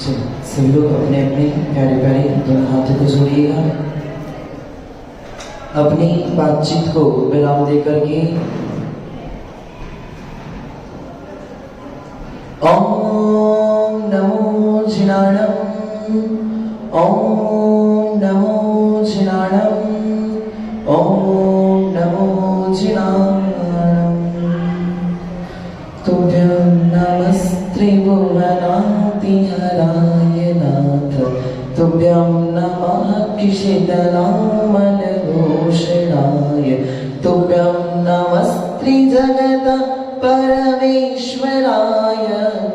सभी लोग अपने अपने प्यारे प्यारे दोनों हाथों को जोड़िएगा। अपनी बातचीत को विराम देकर के ओम नमो जिनाणम, ओम नमो जिनाणम, ओम नमो जिनाणम। तुभ्यं नमस्त्रिभुवनादिहराय नाथ, तुभ्यं नमः किशितनामलघोषणाय, तुभ्यं नमस्त्रिजगत परमेश्वराय,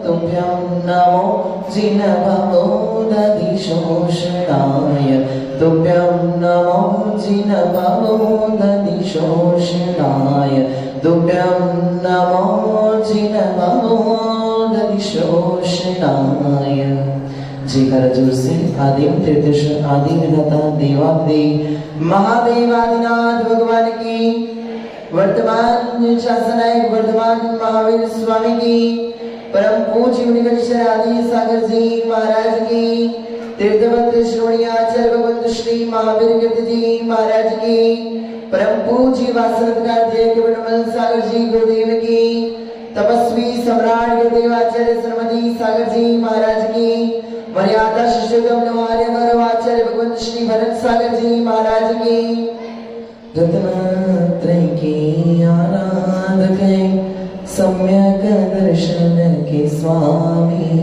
तुभ्यं नमो जिनभवोदधिशोषणाय, तुभ्यं नमो जिनभवोदधिशोषणाय, तुभ्यं नमो जिनभवोदधिशोषणाय। जयकारा जोर से आदिम तीर्थेश्वर आदि विधाता देवादिदेव महादेवादिनाथ भगवान की, वर्तमान शासनायक वर्धमान महावीर स्वामी की, परम पूज्य मुनिगणेश्वर आदि सागर जी महाराज की, तीर्थवंत श्रोणी आचार्य भगवंत श्री महावीर कीर्ति जी महाराज की, परम पूज्य वासनकार केवल सागर जी गुरुदेव की, तपस्वी सम्राट गुरुदेव आचार्य श्रीमती सागर जी महाराज की, मर्यादा शिष्यगम नवार्य आचार्य भगवंत श्री भरत सागर जी महाराज की, रत्नत्रय की आराधक सम्यक दर्शन के स्वामी,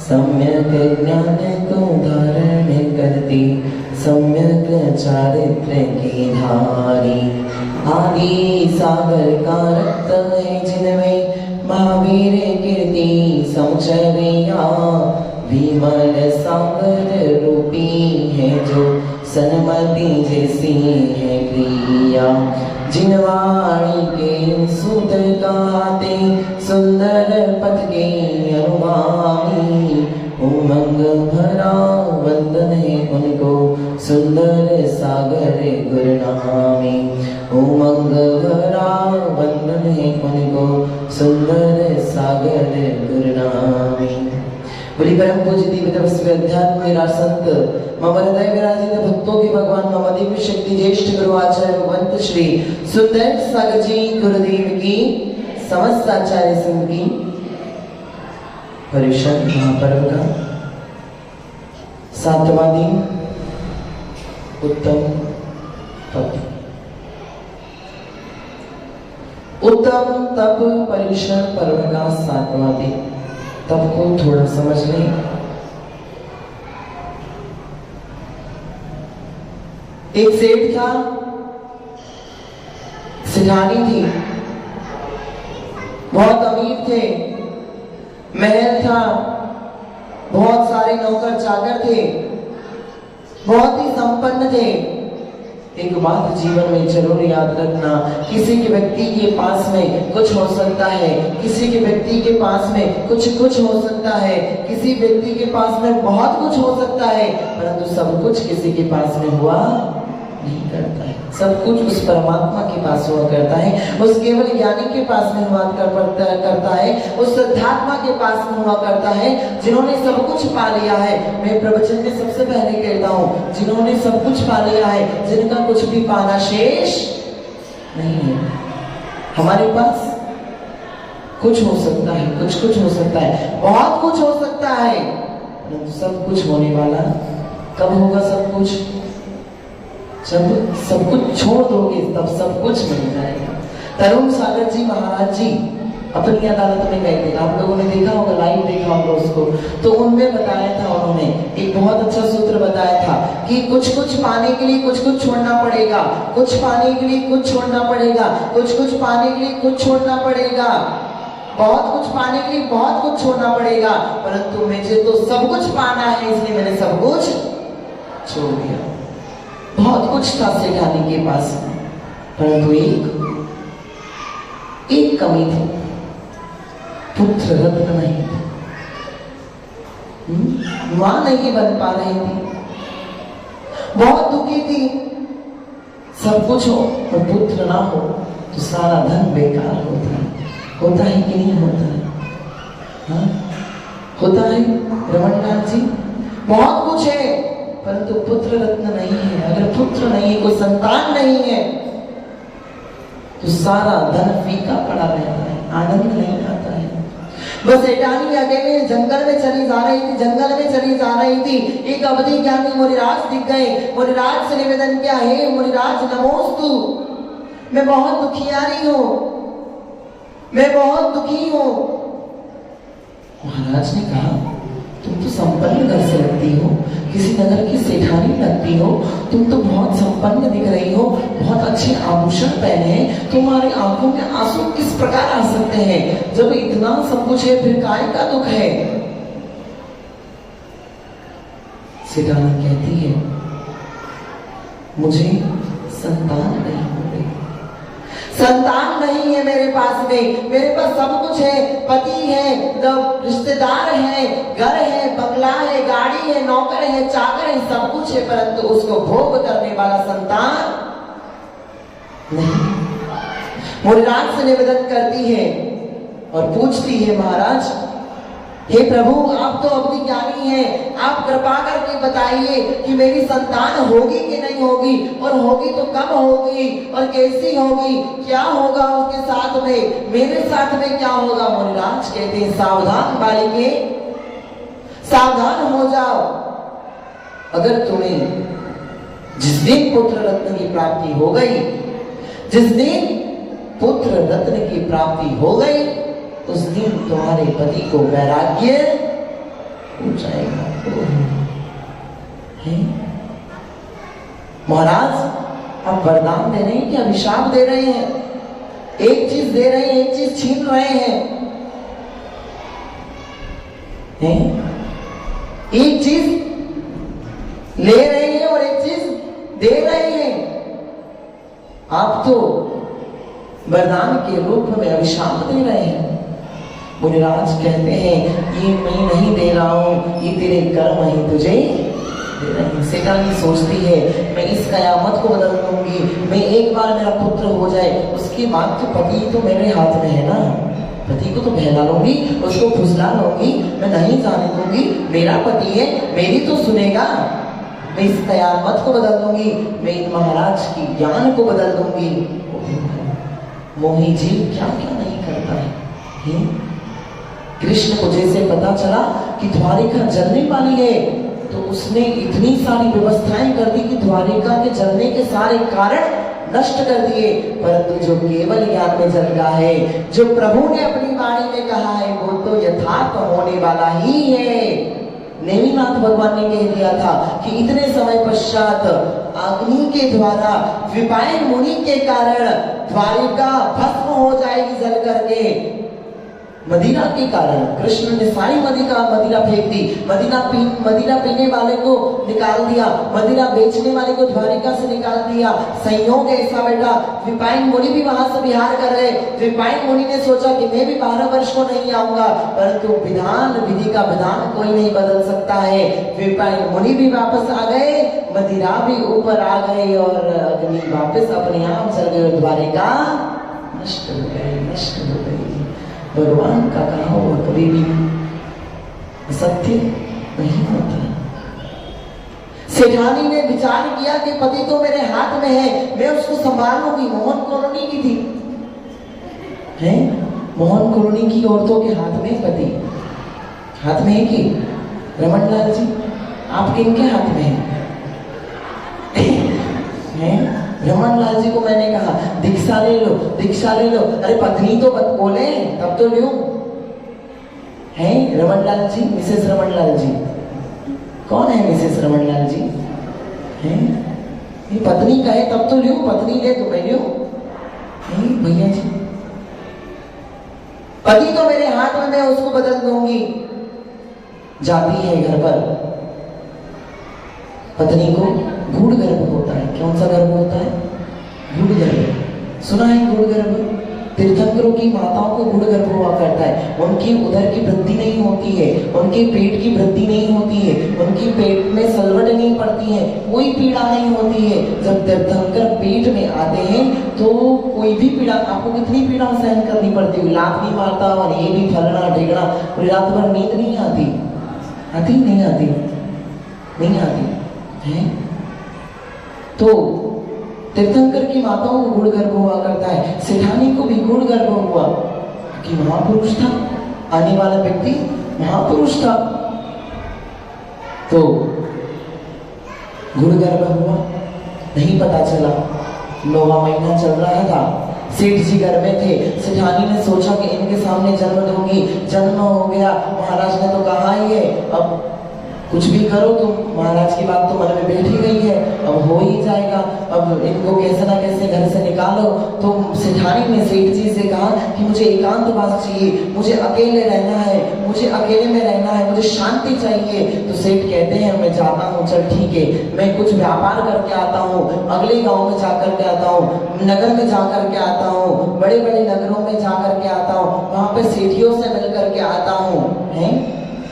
सम्यक ज्ञान को धारण करती, सम्यक चारित्र की धारी, आदि सागर का रक्त है जिनमें महावीर कीर्ति समुचरिया, विमल सागर रूपी है जो सन्मति जैसी है क्रिया, जिनवाणी के सूत गाते सुंदर पथ के अनुगामी, उमंग भरा वंदन है उनको सुंदर सागर गुरुनामी, उमंग भरा वंदन है उनको सुंदर सागर गुरुनामी। बोली परम पूज्य दिव्य तपस्वी अध्यात्म मेरा संत मम हृदय विराजित भक्तों के भगवान मम दिव्य शक्ति ज्येष्ठ गुरु आचार्य भगवंत श्री सुंदर सागर जी गुरुदेव की, समस्त आचार्य संघ की परिषद महापर्व का 7वां दिन उत्तम तप, उत्तम तप परिषद पर्व का 7वां दिन। तब को थोड़ा समझ लें। एक सेठ था, सेठानी थी, बहुत अमीर थे, महल था, बहुत सारे नौकर चाकर थे, बहुत ही संपन्न थे। एक बात जीवन में जरूर याद रखना, किसी के व्यक्ति के पास में कुछ हो सकता है, किसी के व्यक्ति के पास में कुछ हो सकता है, किसी व्यक्ति के पास में बहुत कुछ हो सकता है, परंतु सब कुछ किसी के पास में हुआ नहीं करता है। सब कुछ उस परमात्मा के पास हुआ करता है, उस केवल ज्ञानी के पास में हुआ करता है, उस सिद्धात्मा के पास में हुआ करता है, जिन्होंने सब कुछ पा लिया है। मैं प्रवचन में सबसे पहले कहता हूँ, जिन्होंने सब कुछ पा लिया है, जिनका कुछ भी पाना शेष नहीं है। हमारे पास कुछ हो सकता है, कुछ हो सकता है, बहुत कुछ हो सकता है, परंतु सब कुछ होने वाला कब होगा? सब कुछ जब सब कुछ छोड़ दोगे तब सब कुछ मिल जाएगा। तरुण सागर जी महाराज जी अपनी अदालत में गए थे, आप लोगों ने देखा होगा, लाइव देखा होगा उसको, तो उनमें बताया था, उन्होंने एक बहुत अच्छा सूत्र बताया था कि कुछ पाने के लिए कुछ छोड़ना पड़ेगा, कुछ पाने के लिए कुछ छोड़ना पड़ेगा, कुछ पाने के लिए कुछ छोड़ना पड़ेगा, बहुत कुछ पाने के लिए बहुत कुछ छोड़ना पड़ेगा, परंतु मुझे तो सब कुछ पाना है, इसलिए मैंने सब कुछ छोड़ दिया। बहुत कुछ था सेठानी के पास, परंतु एक कमी थी, पुत्र रत्न नहीं थे, मां नहीं बन पा रही थी, बहुत दुखी थी। सब कुछ हो और पुत्र ना हो तो सारा धन बेकार होता है कि नहीं होता है? हाँ? होता है रमनलाल जी, बहुत कुछ है, परंतु पुत्र रत्न नहीं है। अगर पुत्र नहीं है, कोई संतान नहीं है, तो सारा धन फीका पड़ा रहता है, आनंद नहीं आता है। बस एटानी अकेले जंगल में चली जा रही थी, जंगल में चली जा रही थी। एक अवधि ज्ञानी मुनिराज दिख गए। मुनिराज से निवेदन किया, हे मुनिराज नमोस्तु, मैं बहुत दुखियारी हूं, मैं बहुत दुखी हूं। महाराज ने कहा, तुम तो संपन्न घर से लगती हो, किसी नगर की सेठानी लगती हो, तुम तो बहुत संपन्न दिख रही हो, बहुत अच्छे आभूषण पहने हैं, तुम्हारी आंखों में आंसू किस प्रकार आ सकते हैं? जब इतना सब कुछ है, फिर काय का दुख है? सेठानी कहती है, मुझे संतान नहीं हो रही, संतान नहीं है मेरे पास में, मेरे पास सब कुछ है, पति है, रिश्तेदार है, घर है, बंगला है, गाड़ी है, नौकर है, चाकर है, सब कुछ है, परंतु उसको भोग करने वाला संतान नहीं। मुनिराज से निवेदन करती है और पूछती है, महाराज हे प्रभु, आप तो अवधि ज्ञानी हैं, आप कृपा करके बताइए कि मेरी संतान होगी कि नहीं होगी, और होगी तो कब होगी और कैसी होगी, क्या होगा उसके साथ में, मेरे साथ में क्या होगा? मुनिराज कहते हैं, सावधान बालिके, सावधान हो जाओ। अगर तुम्हें जिस दिन पुत्र रत्न की प्राप्ति हो गई, जिस दिन पुत्र रत्न की प्राप्ति हो गई, उस दिन तुम्हारे पति को वैराग्य हो जाएगा। महाराज, आप वरदान दे रहे हैं कि अभिशाप दे रहे हैं? एक चीज दे रहे हैं, एक चीज छीन रहे हैं, एक चीज ले रहे हैं और एक चीज दे रहे हैं। आप तो वरदान के रूप में अभिशाप दे रहे हैं। मुनिराज कहते हैं, ये मैं नहीं दे रहा हूं, ये तेरे कर्म ही तुझे दे रहे हैं। सेठानी सोचती है, मैं इस कयामत को बदल दूंगी, मैं एक बार मेरा पुत्र हो जाए, उसके बाद तो पति तो मेरे हाथ में है ना, पति को तो बहला लूंगी, उसको फुसला लूंगी, मैं नहीं जाने दूंगी, मेरा पति है, मेरी तो सुनेगा। मैं इस कयामत को बदल दूंगी, मैं इन महाराज की ज्ञान को बदल दूंगी। मोही जीव क्या क्या नहीं करता है। कृष्ण को जैसे पता चला कि द्वारिका जलने वाली है, तो उसने इतनी सारी व्यवस्थाएं कर दी कि द्वारिका के जलने के सारे कारण नष्ट कर दिए। परंतु जो केवल ज्ञान में जल रहा है, जो प्रभु ने अपनी वाणी में कहा है, वो तो यथार्थ होने वाला ही है। नेमिनाथ भगवान ने कह दिया था कि इतने समय पश्चात अग्नि के द्वारा विपायन मुनि के कारण द्वारिका भस्म हो जाएगी जल करके। मदिरा के कारण कृष्ण ने सारी मदिरा फेंक दी, मदिरा पीने वाले को निकाल दिया, मदिरा बेचने वाले को द्वारिका से निकाल दिया। संयोग ऐसा बेटा, विपायन मुनि भी वहां से विहार कर रहे। विपायन मुनि ने सोचा कि मैं भी 12 वर्ष को नहीं आऊंगा, परंतु विधान विधि का विधान कोई नहीं बदल सकता है। विपायन मुनि भी वापस आ गए, मदिरा भी ऊपर आ गई और अग्नि वापस अपने आप जल गई, द्वारिका नष्ट हो गई, नष्ट हो गई। भगवान का कहा हुआ कभी भी सत्य नहीं होता। सेठानी ने विचार किया कि पति तो मेरे हाथ में है, मैं उसको संभाल लूंगी। मोहन कॉलोनी की थी, है मोहन कॉलोनी की औरतों के हाथ में पति, हाथ में है कि रमनलाल जी आप किनके हाथ में है? रमनलाल जी को मैंने कहा दीक्षा ले लो, दीक्षा ले लो। अरे पत्नी तो बोले तब तो लो। है रमनलाल जी, मिसेस रमनलाल जी कौन है? मिसेस रमनलाल जी है, ये पत्नी कहे तब तो लो, पत्नी ले तो मैं लो। भैया जी, पति तो मेरे हाथ में, मैं उसको बदल दूंगी। जाती है घर पर, पत्नी को गूढ़ गर्भ होता है। कौन सा गर्भ होता है? गूढ़ गर्भ। सुना है गूढ़ गर्भ? तीर्थंकरों की माताओं को गूढ़ गर्भ हुआ करता है। उनकी उदर की वृद्धि नहीं होती है, उनके पेट की वृद्धि नहीं होती है, उनकी पेट में सलवट नहीं पड़ती है, कोई पीड़ा नहीं होती है। जब तीर्थंकर पेट में आते हैं तो कोई भी पीड़ा, आपको कितनी पीड़ा सहन करनी पड़ती है। लात भी मारता और ये भी फलना ढेगना, पूरी रात भर नींद नहीं आती। आती नहीं आती, नहीं आती है। तो तीर्थंकर की माताओं को गुण गर्भ हुआ करता है, सेठानी को भी गुण गर्भ हुआ कि महापुरुष था, आने वाला व्यक्ति महापुरुष था। तो गुण गर्भ हुआ, नहीं पता चला। 9वां महीना चल रहा था, सेठ जी घर में थे। सेठानी ने सोचा कि इनके सामने जन्म दूंगी, जन्म हो गया। महाराज ने तो कहा ही है, अब कुछ भी करो तुम, महाराज की बात तो मन में बैठ ही गई है, अब हो ही जाएगा, अब इनको कैसे ना कैसे घर से निकालो। तो सेठानी ने सेठ जी से कहा कि मुझे एकांतवास चाहिए, मुझे अकेले रहना है, मुझे अकेले में रहना है, मुझे शांति चाहिए। तो सेठ कहते हैं मैं जाता हूँ, चल ठीक है, मैं कुछ व्यापार करके आता हूँ, अगले गाँव में जाकर के आता हूँ, नगर में जाकर के आता हूँ, बड़े बड़े नगरों में जाकर के आता हूँ, वहाँ पे सेठियों से मिल करके आता हूँ, है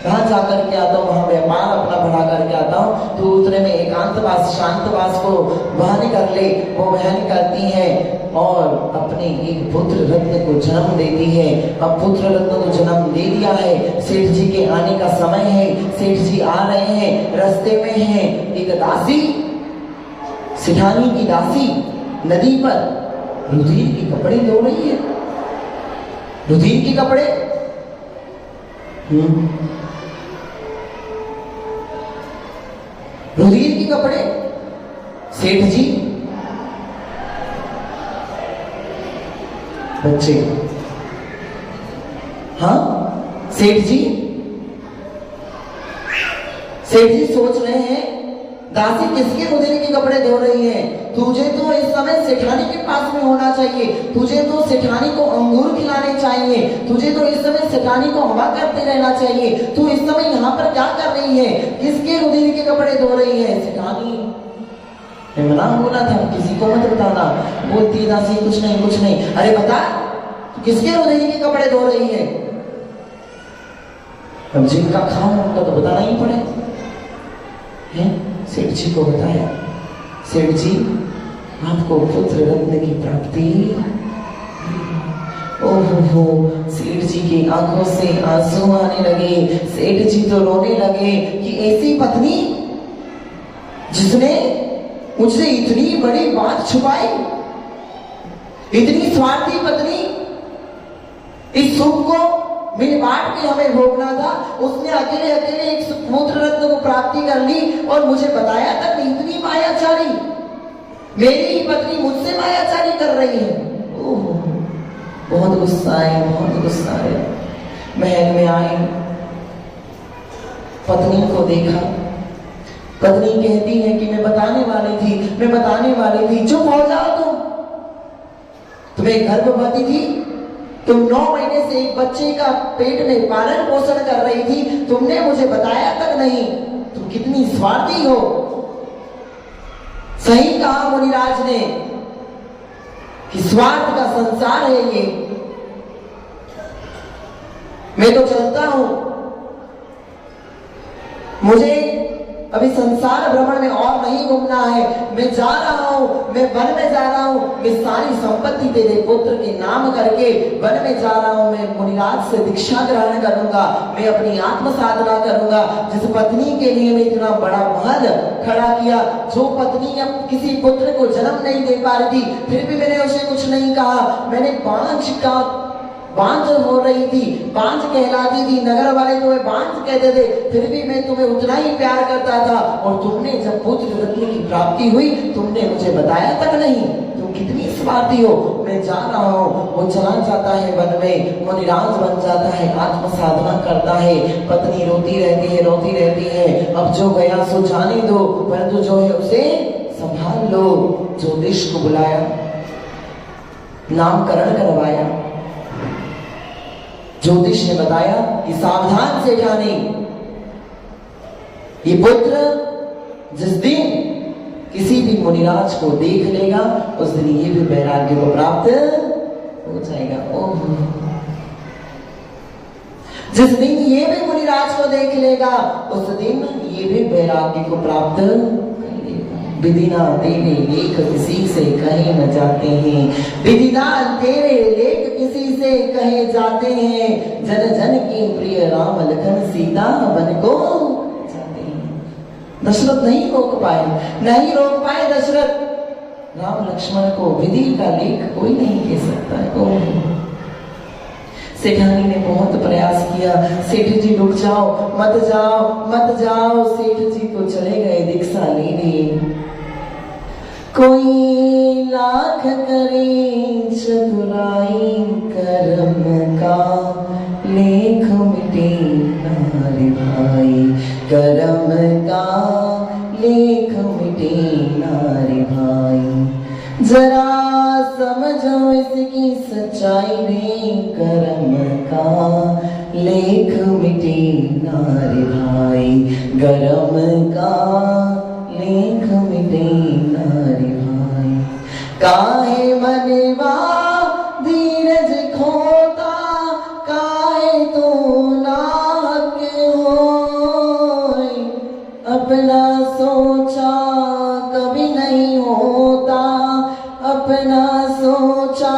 कहाँ जाकर के आता हूँ, वहाँ व्यापार अपना बढ़ा करके आता हूँ। तो उतने में एकांतवास शांतवास को बहन कर ले, वो बहन करती है और अपने एक पुत्र रत्न को जन्म देती है। अब पुत्र रत्न को जन्म दे दिया है, सेठ जी के आने का समय है, सेठ जी आ रहे हैं, रास्ते में है एक दासी, सेठानी की दासी नदी पर रुधिर के कपड़े धो रही है, रुधिर के कपड़े। रुधिर के कपड़े। सेठ जी बच्चे, हाँ सेठ जी सोच रहे हैं दासी किसके रुधिर के कपड़े धो रही है? तुझे तो इस समय सेठानी के पास में होना चाहिए, तुझे तो सेठानी को अंगूर खिलाने चाहिए, तुझे तो इस समय सेठानी को हवा करते रहना चाहिए। तू इस समय यहाँ पर क्या कर रही है? किसके रुधिर के कपड़े धो रही है? सेठानी मैं मना बोला था किसी को मत बताना, बोलती दासी कुछ नहीं कुछ नहीं। अरे बता तू किसके रुधिर के कपड़े धो रही है? अब जिनका खाऊं उनका तो बताना ही पड़े है। सेठ जी को बताया, सेठ जी आपको पुत्र रत्न की प्राप्ति। ओहो, सेठ जी की आंखों से आंसू आने लगे। सेठ जी तो रोने लगे कि ऐसी पत्नी जिसने मुझसे इतनी बड़ी बात छुपाई, इतनी स्वार्थी पत्नी, इस सुख को मिल बांट के हमें भोगना था, उसने अकेले अकेले एक पुत्र रत्न को प्राप्ति कर ली और मुझे बताया तक इतनी मायाचारी, मेरी ही पत्नी मुझसे मायाचारी कर रही है। ओह, बहुत गुस्सा आया, बहुत गुस्सा आया। महल में आए, पत्नी को देखा, पत्नी कहती है कि मैं बताने वाली थी, मैं बताने वाली थी। चुप हो जाओ, तुम्हें गर्भवती थी, तुम 9 महीने से एक बच्चे का पेट में पालन पोषण कर रही थी, तुमने मुझे बताया तक नहीं, तुम कितनी स्वार्थी हो। सही कहा मुनिराज ने कि स्वार्थ का संसार है ये। मैं तो चलता हूं, मुझे अभी संसार भ्रमण में और नहीं घूमना है, मैं जा रहा हूं, मैं वन में जा रहा हूं, मैं सारी संपत्ति तेरे पुत्र के नाम करके वन में जा रहा हूं। मैं मुनिराज से दीक्षा ग्रहण करूंगा, मैं अपनी आत्म साधना करूंगा। जिस पत्नी के लिए मैं इतना बड़ा महल खड़ा किया, जो पत्नी अब किसी पुत्र को जन्म नहीं दे पा रही थी, फिर भी मैंने उसे कुछ नहीं कहा। मैंने बांझ हो रही थी, बांझ कहलाती थी, नगर वाले तुम्हें बांझ कहते थे, फिर भी मैं तुम्हें उतना ही प्यार करता था। और तुमने जब पुत्र रत्न की प्राप्ति हुई, तुमने मुझे बताया तक नहीं, तुम कितनी स्वार्थी हो। मैं जा रहा हूँ। वो चला जाता है वन में, वो निराश बन जाता है, आत्म साधना करता है। पत्नी रोती रहती है, रोती रहती है। अब जो गया सो जाने दो, परंतु जो है उसे संभाल लो। ज्योतिष को बुलाया, नामकरण करवाया। ज्योतिष ने बताया कि सावधान सेठानी, ये पुत्र जिस दिन किसी भी मुनिराज को देख लेगा, उस दिन ये भी वैराग्य को प्राप्त हो जाएगा। ओह, जिस दिन ये भी मुनिराज को देख लेगा, उस दिन ये भी वैराग्य को प्राप्त करेगा। विधिना तेरे लेख किसी से कहे न जाते हैं, विधिना तेरे लेख किसी से कहे जाते हैं। जन जन की प्रिय राम लखन सीता बन को दशरथ नहीं रोक पाए, नहीं रोक पाए दशरथ राम लक्ष्मण को। विधि का लेख कोई नहीं कह सकता है। सेठानी ने बहुत प्रयास किया, सेठ जी रुक जाओ, मत जाओ, मत जाओ। सेठ जी तो चले गए दीक्षा लेने। कोई लाख करे चतुराई, कर्म का लेख मिटे नारे भाई, कर्म का लेख मिटे नारे भाई। जरा समझो इसकी सच्चाई रे, कर्म का लेख मिटे नारे भाई, कर्म का लेख मिटे नारे भाई। काहे मनवा धीरज खोता, काहे तो नाहक होय, अपना सोचा कभी नहीं होता, अपना सोचा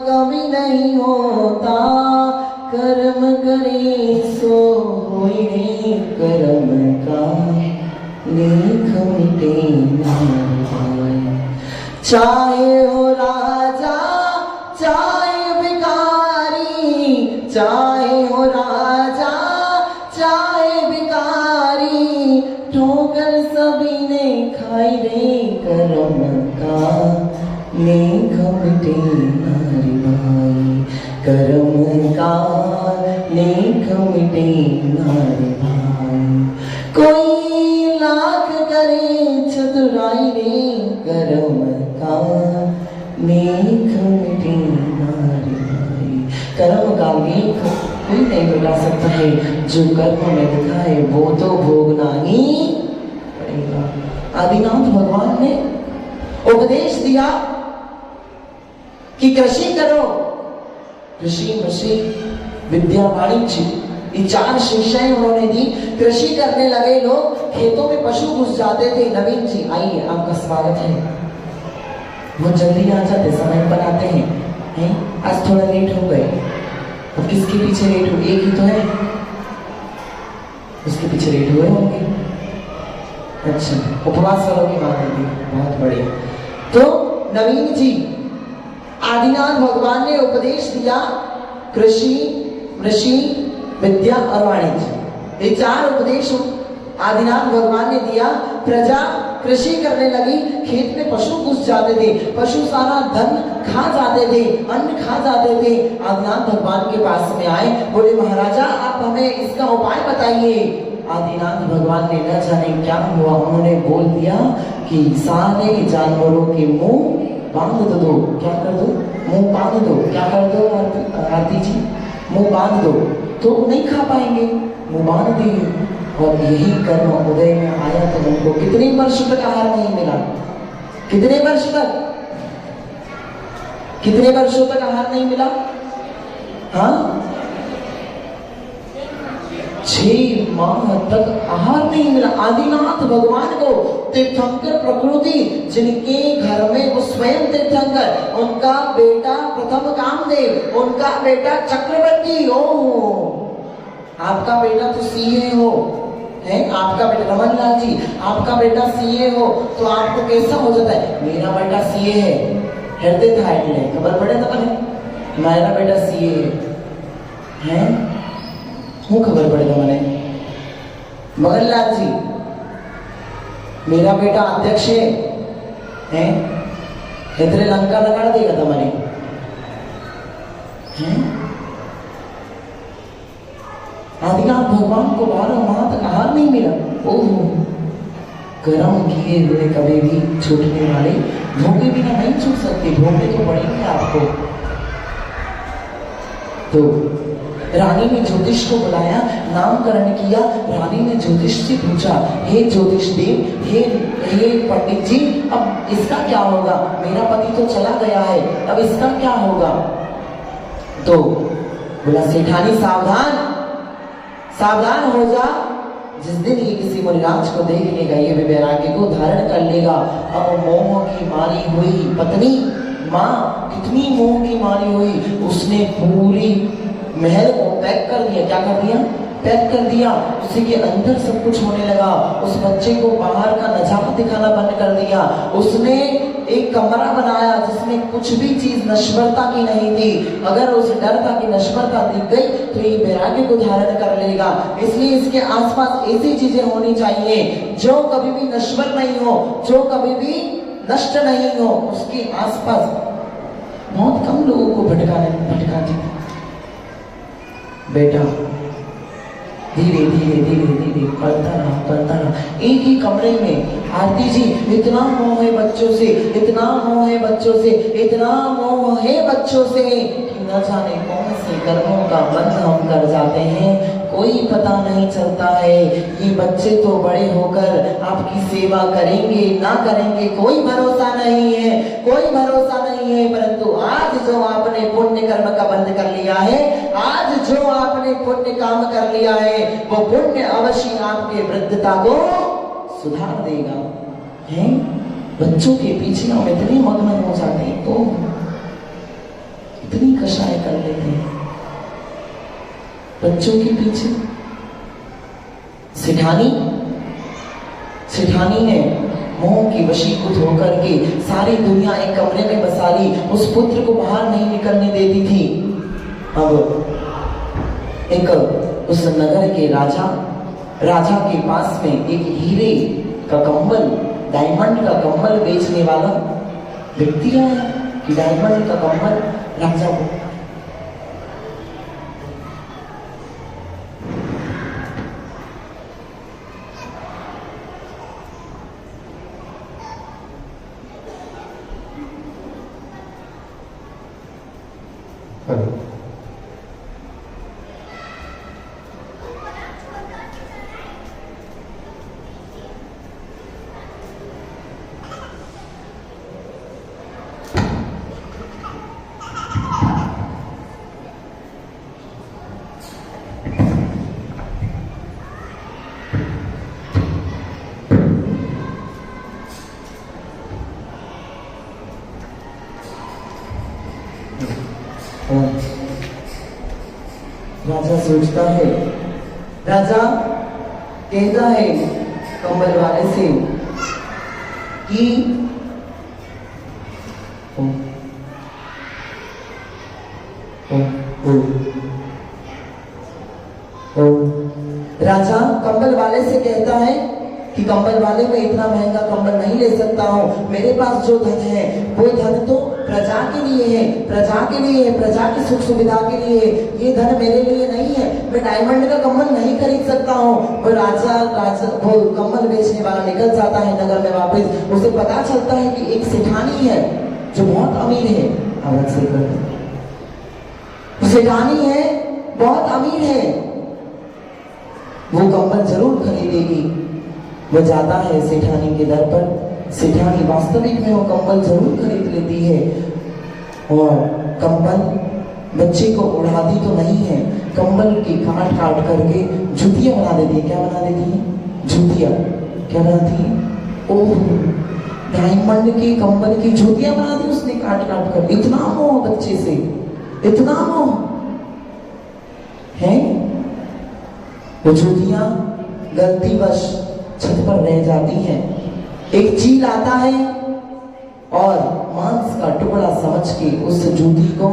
कभी नहीं होता। कर्म करे सो होई रे, कर्म का लेख मिटे नारे भाई। चाहे हो राजा चाहे भिखारी, चाहे हो राजा चाहे भिखारी, ठोकर सभी ने खाई रे, कर्म का लेख मिटे नारे भाई, कर्म का लेख मिटे नारे भाई। कोई लाख करे चतुराई रे, कर्म का लेख मिटे नारे भाई। कर्म का लेख कोई नहीं मिटा सकता है, जो कर्म में लिखा है वो तो भोगना ही पड़ेगा। आदिनाथ भगवान ने उपदेश दिया कि कृषि करो, कृषि मृषि विद्या वाणिज्य, ये 4 शिक्षाएं उन्होंने दी। कृषि करने लगे लोग, खेतों में पशु घुस जाते थे। नवीन जी आइए, आपका स्वागत है। बहुत जल्दी आ जाते, समय पर आते हैं। आज थोड़ा लेट हो गए। अब किसके पीछे लेट हो? एक ही तो है, उसके पीछे लेट हुए होंगे। अच्छा, उपवास करोगे माता दी, बहुत बढ़िया। तो नवीन जी, आदिनाथ भगवान ने उपदेश दिया कृषि मृषि विद्या और वाणिज्य, ये 4 उपदेश आदिनाथ भगवान ने दिया। प्रजा कृषि करने लगी, खेत में पशु घुस जाते थे, पशु सारा धन खा जाते थे, अन्न खा जाते थे। आदिनाथ भगवान के पास में आए, बोले महाराजा आप हमें इसका उपाय बताइए। आदिनाथ भगवान ने न जाने क्या हुआ, उन्होंने बोल दिया कि सारे जानवरों के मुंह बांध दो। क्या कर दो? मुंह बांध दो। क्या कर दो आरती जी? मुंह बांध दो, तो नहीं खा पाएंगे। मुंह बांध दिए, और यही कर्म उदय में आया तो उनको कितने वर्ष तक आहार नहीं मिला? कितने वर्ष तक? कितने वर्षों तक आहार नहीं मिला? हाँ, 6 माह तक आहार नहीं मिला आदिनाथ भगवान को। तीर्थंकर प्रकृति, जिनके घर में वो स्वयं तीर्थंकर, उनका बेटा प्रथम कामदेव, उनका बेटा चक्रवर्ती। ओह, आपका बेटा तो सीए हो, है आपका बेटा रमन लाल जी, आपका बेटा सीए हो, तो आपको कैसा हो जाता है? मेरा बेटा सीए है, हृदय था खबर पड़े था मैंने, मेरा बेटा सीए है, हूँ खबर पड़े था मैंने। मगन लाल जी, मेरा बेटा अध्यक्ष है, इतने लंका लगा देगा था मैंने। आदिनाथ भगवान को 12 माह तक आहार नहीं मिला। ओह, कर्म किए हुए कभी भी छूटने वाले भोगे बिना नहीं छूट सकते, भोगे तो पड़ेंगे आपको। तो रानी ने ज्योतिष को बुलाया, नामकरण किया। रानी ने ज्योतिष से पूछा, हे ज्योतिष देव, हे पंडित जी, अब इसका क्या होगा? मेरा पति तो चला गया है, अब इसका क्या होगा? तो बोला, सेठानी सावधान, सावधान हो जा। जिस दिन ये किसी मुनिराज को देख लेगा, ये वैराग्य को धारण कर लेगा। अब मोह की मारी हुई पत्नी, माँ कितनी मोह की मारी हुई, उसने पूरी महल को पैक कर दिया। क्या कर दिया? पैक कर दिया, उसी के अंदर सब कुछ होने लगा। उस बच्चे को बाहर का नजारा दिखाना बंद कर दिया। उसने एक कमरा बनाया जिसमें कुछ भी चीज नश्वरता की नहीं थी। अगर उसे डर था कि नश्वरता दिख गई तो ये वैराग्य को धारण कर लेगा, इसलिए इसके आसपास ऐसी चीजें होनी चाहिए जो कभी भी नश्वर नहीं हो, जो कभी भी नष्ट नहीं हो। उसके आसपास बहुत कम लोगों को भटकाती। बेटा धीरे धीरे धीरे धीरे करता रहा। एक ही कमरे में आरती जी इतना मोह है बच्चों से, इतना मोह है बच्चों से, इतना मोह है बच्चों से कि न जाने कौन से कर्मों का बंध हम कर जाते हैं, कोई पता नहीं चलता है। ये बच्चे तो बड़े होकर आपकी सेवा करेंगे ना करेंगे कोई भरोसा नहीं है, कोई भरोसा नहीं है। परंतु आज जो आपने पुण्य कर्म का बंध कर लिया है, आज जो आपने पुण्य काम कर लिया है, वो पुण्य अवश्य आपके वृद्धता को सुधार देगा। हैं? बच्चों के पीछे हम इतने मग्न हो जाते हैं, तो इतनी कषाय कर लेते हैं बच्चों के पीछे। सेठानी ने मोह की वशीभूत होकर के सारी दुनिया एक कमरे में बसा ली, उस पुत्र को बाहर नहीं निकलने देती थी। अब एक उस नगर के राजा के पास में एक हीरे का कंबल, डायमंड का कंबल बेचने वाला व्यक्ति आया कि डायमंड का कंबल राजा को। राजा सोचता है, राजा कहता है कंबल वाले से कि राजा कंबल वाले से कहता है कि कंबल वाले मैं इतना महंगा कंबल नहीं ले सकता हूँ, मेरे पास जो धन है वो धन तो प्रजा के लिए है, प्रजा की सुख सुविधा के लिए है, ये धन मेरे लिए नहीं है, मैं डायमंड का कंबल नहीं खरीद सकता हूँ। वो राजा वो कंबल बेचने वाला निकल जाता है नगर में वापस। उसे पता चलता है कि एक सेठानी है जो बहुत अमीर है, आवाज से कर, सेठानी है बहुत अमीर है, वो कंबल जरूर खरीदेगी। वो जाता है सेठानी के दर पर, सेठानी वास्तविक में वो कंबल जरूर खरीद लेती है और कंबल बच्चे को उड़ाती तो नहीं है, कंबल की काट करके जूतियां बना देती है। क्या बना देती है? जूतियां। क्या बनाती है? ओह, डायमंड के कंबल की जूतियां बना दी उसने काट कर। इतना मोह बच्चे से, इतना मोह है। वो जूतियां गलतीवश छत पर रह जाती हैं। एक चील आता है और मांस का टुकड़ा समझ के उस जूती को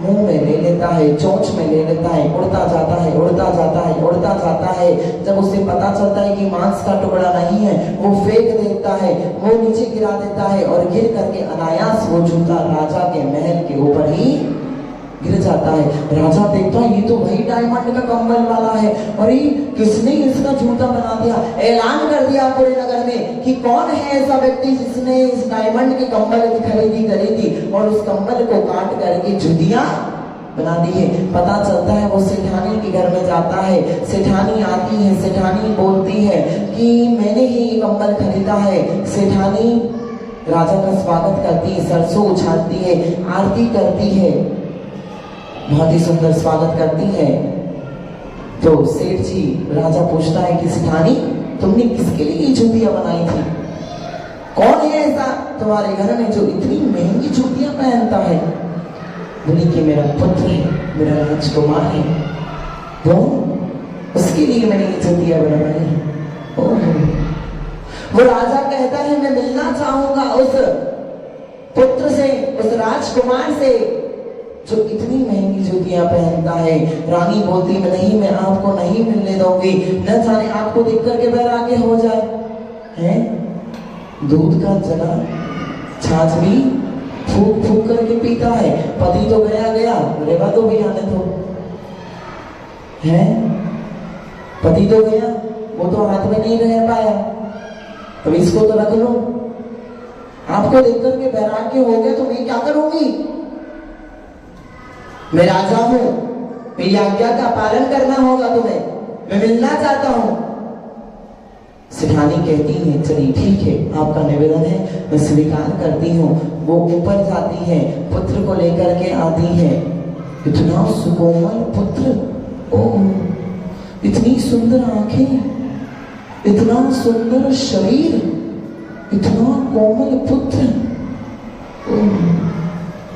मुंह में ले लेता है, चोंच में ले लेता है, उड़ता जाता है। जब उसे पता चलता है कि मांस का टुकड़ा नहीं है, वो फेंक देता है, वो नीचे गिरा देता है और गिर करके अनायास वो जूता राजा के महल के ऊपर ही गिर जाता है। राजा देखता है ये तो वही डायमंड का कंबल वाला है, और ये किसने इसका जूता बना दिया। ऐलान कर दिया पूरे नगर में कि कौन है ऐसा व्यक्ति जिसने इस डायमंड के कंबल की खरीदी करी थी और उस कंबल को काट करके जूतियां बना दी है। पता चलता है, वो सेठानी के घर में जाता है। सेठानी आती है, सेठानी बोलती है कि मैंने ही ये कंबल खरीदा है। सेठानी राजा का स्वागत करती है, सरसों उछालती है, आरती करती है, बहुत ही सुंदर स्वागत करती है। तो सेठ जी, राजा पूछता है कि सेठानी तुमने किसके लिए ये जूतियां बनाई थी? कौन है ऐसा तुम्हारे घर में जो इतनी महंगी जूतियां पहनता है? बोली कि मेरा पुत्र है, मेरा राजकुमार है। वो उसके लिए मैंने ये जतिया बनवाई। वो राजा कहता है मैं मिलना चाहूंगा उस पुत्र से, उस राजकुमार से जो इतनी महंगी जूतियां पहनता है। रानी बोलती मैं नहीं, मैं आपको नहीं मिलने दूंगी, न जाने आपको देख करके वैराग्य हो जाए। हैं दूध का चना छाछ भी फूक फूक करके पीता है। पति तो गया गया, रेवा तो भी आने दो। है पति तो गया, वो तो हाथ में नहीं रह पाया, तो इसको तो रख लो। आपको देख करके वैराग्य हो गया तो मैं क्या करूंगी? मैं राजा हूं, मेरी आज्ञा का पालन करना होगा तुम्हें, मैं मिलना चाहता हूं। सेठानी कहती है चलिए ठीक है, आपका निवेदन है, मैं स्वीकार करती हूँ। वो ऊपर जाती है, पुत्र को लेकर के आती है। इतना सुकोमल पुत्र, ओह इतनी सुंदर आंखें, इतना सुंदर शरीर, इतना कोमल पुत्र।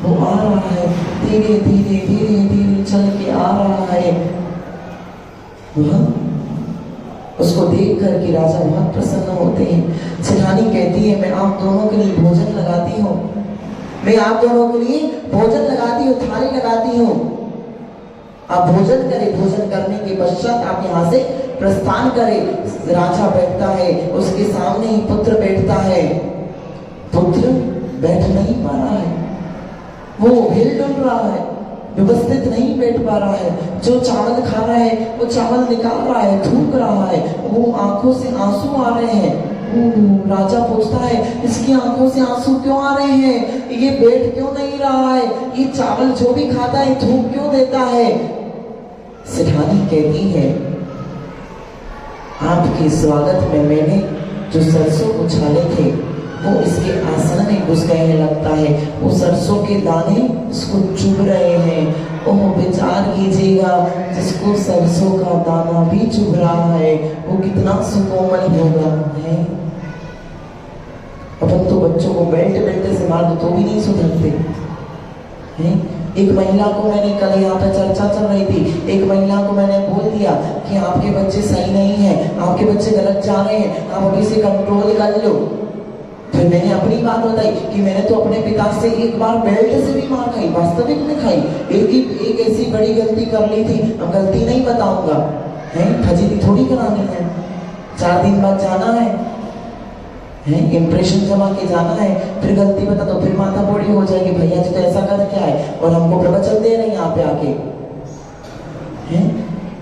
वो आ रहा है, धीरे धीरे धीरे धीरे चल के आ रहा है। वह उसको देख करके राजा बहुत प्रसन्न होते हैं। सेठानी कहती है मैं आप दोनों के लिए भोजन लगाती हूँ, मैं आप दोनों के लिए भोजन लगाती हूँ, थाली लगाती हूँ। आप भोजन करें, भोजन करने के पश्चात आप यहाँ से प्रस्थान करें। राजा बैठता है, उसके सामने ही पुत्र बैठता है। पुत्र बैठ नहीं पा रहा है, वो हिल डुल रहा है, व्यवस्थित नहीं बैठ पा रहा है। जो चावल खा रहा है वो चावल निकाल रहा है, थूक रहा है, वो आंखों से आंसू आ रहे हैं। राजा पूछता है इसकी आंखों से आंसू क्यों आ रहे हैं, ये बैठ क्यों नहीं रहा है, ये चावल जो भी खाता है थूक क्यों देता है? सेठानी कहती है आपके स्वागत में मैंने जो सरसों उछाले थे वो इसके आसन में घुस गए हैं, लगता है वो सरसों के दाने इसको चुभ रहे हैं। ओह विचार कीजिएगा, जिसको सरसों का दाना भी चुभ रहा है वो कितना सुकोमल होगा। है अपन तो बच्चों को बेल्ट बेल्ट से मार दो तो भी नहीं सुधरते हैं। एक महिला को मैंने कल यहाँ पे चर्चा चल रही थी, एक महिला को मैंने बोल दिया कि आपके बच्चे सही नहीं हैं, आपके बच्चे गलत जा रहे हैं, आप अभी से कंट्रोल कर लो। फिर मैंने अपनी बात बताई कि मैंने तो अपने पिता से एक बार बेल्ट से भी मार खाई, वास्तविक में खाई। एक ऐसी बड़ी गलती कर ली थी, अब गलती नहीं बताऊंगा, है फजीती थोड़ी करानी है। 4 दिन बाद जाना है, इम्प्रेशन जमा के जाना है, फिर गलती बता तो फिर माथा बोड़ी हो जाएगी, भैया जी तो ऐसा कर क्या है और हमको प्रवचन दे रहे हैं यहाँ पे आके।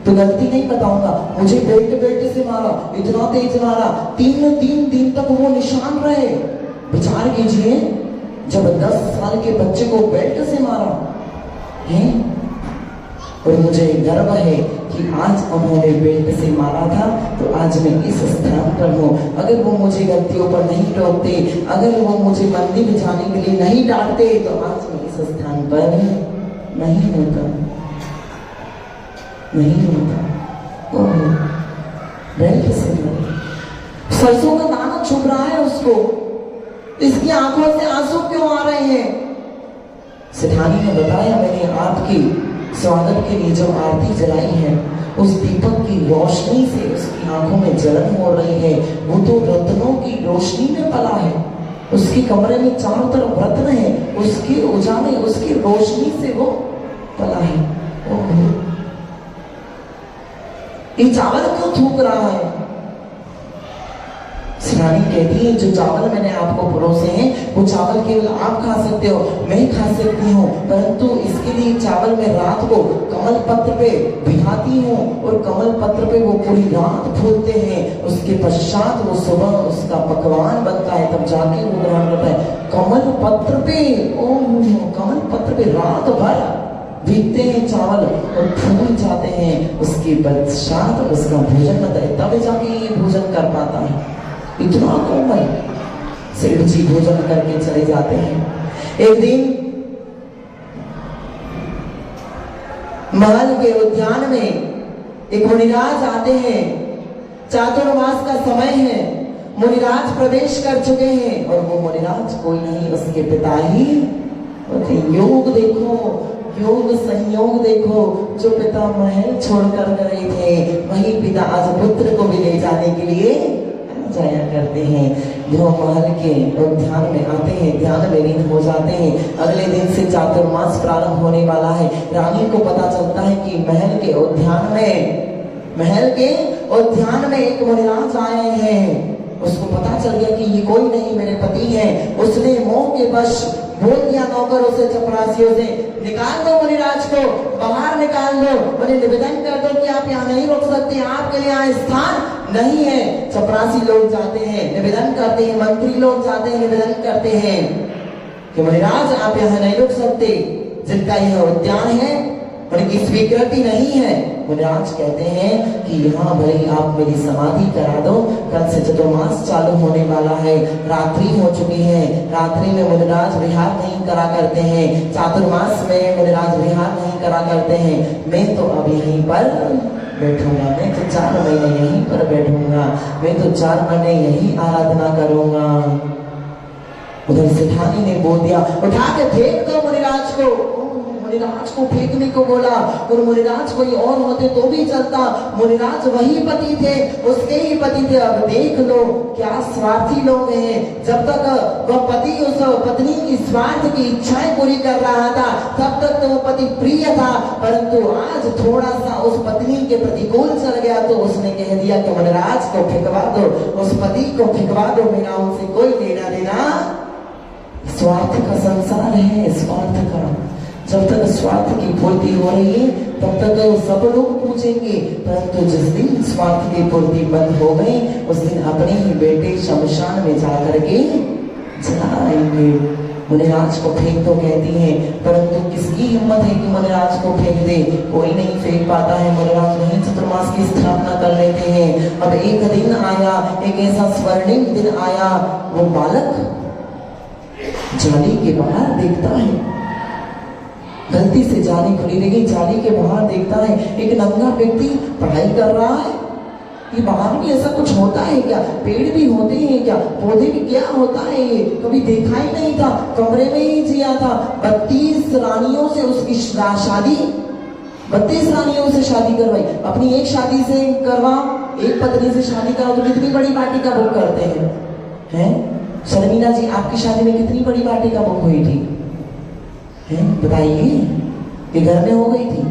तो गलती नहीं बताऊंगा, मुझे बेल्ट से मारा, इतना तेज मारा, 3 दिन तक वो निशान रहे। विचार कीजिए, जब 10 साल के बच्चे को बेल्ट से मारा है, और मुझे गर्व है कि आज उन्होंने बेल्ट से मारा था तो आज मैं इस स्थान पर हूँ। अगर वो मुझे गलतियों पर नहीं टोकते, अगर वो मुझे मंदिर जाने के लिए नहीं डांटते तो आज मैं इस स्थान पर नहीं होता, नहीं होता। बेल्ट से सरसों का दाना चुभ रहा है उसको, इसकी आंखों से आंसू क्यों आ रहे हैं? सेठानी ने बताया मैंने आपकी स्वागत के लिए जो आरती जलाई है उस दीपक की रोशनी से उसकी आंखों में जलन हो रही है। वो तो रत्नों की रोशनी में पला है, उसके कमरे में चारों तरफ रत्न है, उसके उजाले उसकी रोशनी से वो पला है। ये चावल क्यों थूक रहा है? सेठानी कहती है जो चावल मैंने आपको परोसे हैं वो चावल केवल आप खा सकते हो, मैं खा सकती हूँ, परंतु इसके लिए चावल मैं रात को कमल पत्र पे भिगाती हूँ और कमल पत्र पे वो पूरी रात फूलते हैं। उसके पश्चात वो सुबह उसका पकवान बनता है, तब जाके वो ग्रहण करता है। कमल पत्र पे, कमल पत्र पे रात भर भीगते हैं चावल और फूल जाते हैं, उसके पश्चात उसका भोजन बनता है, तब जाके ये भोजन कर पाता है। इतना कोमल सेठ जी भोजन करके चले जाते हैं। एक दिन महल के उद्यान में एक मुनिराज आते हैं, चातुर्मास का समय है, मुनिराज प्रवेश कर चुके हैं और वो मुनिराज कोई नहीं उसके पिता ही होते। योग देखो, योग संयोग देखो, जो पिता महल छोड़कर गए थे वही पिता आज पुत्र को भी ले जाने के लिए जाया करते हैं। जो महल के उद्यान में आते हैं, ध्यान में लीन हो जाते हैं। अगले दिन से चातुर्मास प्रारंभ होने वाला है। रानी को पता चलता है कि महल के उद्यान में एक मुनिराज आए हैं। उसको पता चल गया कि ये कोई नहीं मेरे पति हैं। उसने मोह के वश बोल दिया नौकरों से, चपरासियों से, निकाल दो मुनिराज को, बाहर निकाल दो। उन्हें निवेदन कर दो कि आप यहाँ नहीं रुक सकते, आपके लिए यहाँ स्थान नहीं है। चपरासी लोग जाते हैं, निवेदन करते हैं, मंत्री लोग जाते हैं, निवेदन करते हैं कि मुनिराज आप यहाँ नहीं रुक सकते। जिनका यह उद्यान है उनकी स्वीकृति नहीं है। मुनिराज कहते हैं कि यहाँ भले आप मेरी समाधि करा दो, कल से चतुर्मास चालू होने वाला है, रात्रि हो चुकी है। रात्रि में मुनिराज विहार नहीं करा करते हैं, चातुर्मास में मुनिराज विहार नहीं करा करते हैं। मैं तो अब यहीं पर बैठूंगा, मैं तो 4 महीने यहीं पर बैठूंगा, मैं तो 4 महीने यही आराधना करूंगा। उधर सेठानी ने बोल दिया, उठा के फेंक दो मुनिराज को। मुनिराज को फेंकने को बोला, और मुनिराज कोई और होते तो भी चलता, मुनिराज वही पति थे, उसके ही पति थे। अब देख लो क्या स्वार्थी लोग हैं। जब तक वह पति उस पत्नी की स्वार्थ की इच्छाएं पूरी कर रहा था तब तक तो वो पति प्रिय था, परंतु आज थोड़ा सा उस पत्नी के प्रतिकूल चल गया तो उसने कह दिया कि मुनिराज को फेंकवा दो, उस पति को फेंकवा दो, मेरा उनसे कोई लेना देना। स्वार्थ का संसार है, स्वार्थ का। जब तक स्वार्थ की पूर्ति हो रही है तब तक सब लोग पूछेंगे, परंतु जिस दिन स्वार्थ की पूर्ति बंद हो गई उस दिन अपने ही बेटे शमशान में जाकर के जलाएंगे। मुनिराज को फेंक दो कहती है, परंतु किसकी हिम्मत है कि मुनिराज को फेंक दे? कोई नहीं फेंक पाता है। मुनिराज नहीं चतुर्मास की स्थापना कर लेते हैं। अब एक दिन आया, एक ऐसा स्वर्णिम दिन आया, वो बालक जाली के बाहर देखता है, गलती से जाली खुली रही, जाली के बाहर देखता है एक नंगा व्यक्ति पढ़ाई कर रहा है। ये बाहर भी ऐसा कुछ होता है क्या? पेड़ भी होते हैं क्या? पौधे भी क्या होता है? ये कभी देखा ही नहीं था, कमरे में ही जिया था। 32 रानियों से उसकी शादी, 32 रानियों से शादी करवाई। अपनी एक शादी से करवाओ, एक पत्नी से शादी कराओ तो कितनी बड़ी वाटिका बुक करते हैं? शर्मिला जी, आपकी शादी में कितनी बड़ी वाटिका बुक हुई थी? बताइए। ये घर में हो गई थी?